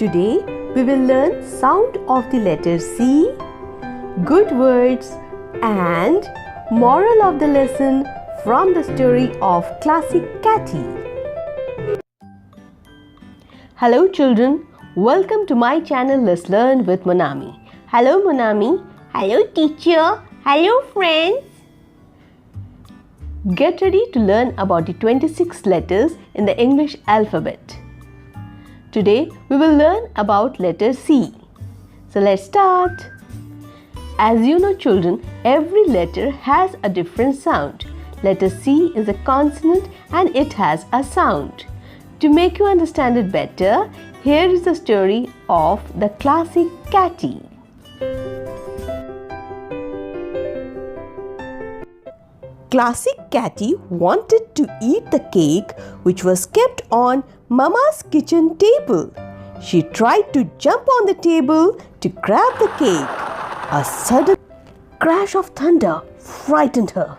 Today we will learn sound of the letter C, good words and moral of the lesson from the story of classic Catty. Hello children, welcome to my channel Let's Learn with Monami. Hello Monami. Hello teacher. Hello friends. Get ready to learn about the 26 letters in the English alphabet. Today we will learn about letter C. So let's start. As you know children, every letter has a different sound. Letter C is a consonant and it has a sound. To make you understand it better, here is the story of the classic Catty. Classic Catty wanted to eat the cake which was kept on Mama's kitchen table. She tried to jump on the table to grab the cake. A sudden crash of thunder frightened her.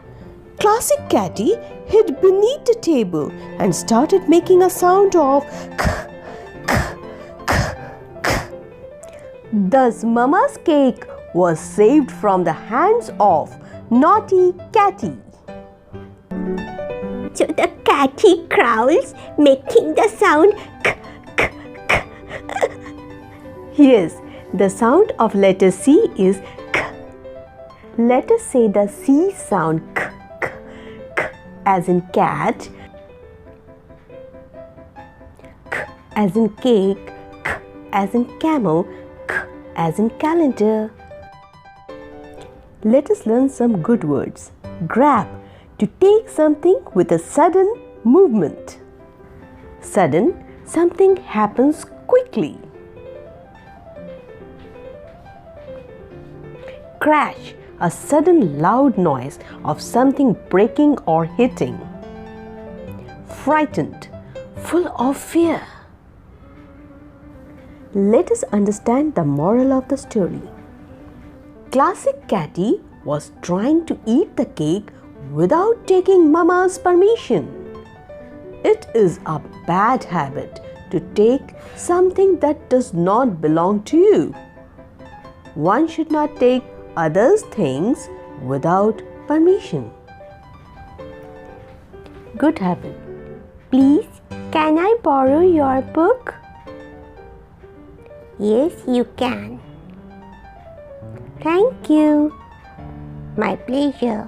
Classic Catty hid beneath the table and started making a sound of k, k, k, k. Thus Mama's cake was saved from the hands of naughty Catty. So the catty crowds making the sound k, k, k. Yes, the sound of letter C is k. Let us say the C sound k, k, k as in cat, k as in cake, k as in camel, k as in calendar. Let us learn some good words. Grab, to take something with a sudden movement. Sudden, something happens quickly. Crash, a sudden loud noise of something breaking or hitting. Frightened, full of fear. Let us understand the moral of the story. Classic Catty was trying to eat the cake without taking Mama's permission. It is a bad habit to take something that does not belong to you. One should not take others' things without permission. Good habit. Please, can I borrow your book? Yes, you can. Thank you. My pleasure.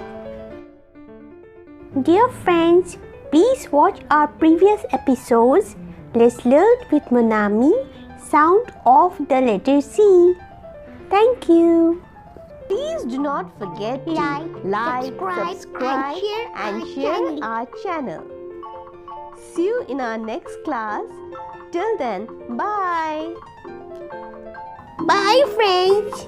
Dear friends, please watch our previous episodes. Let's learn with Monami sound of the letter C. Thank you. Please do not forget to like, subscribe and share our channel. See you in our next class. Till then, bye. Bye friends.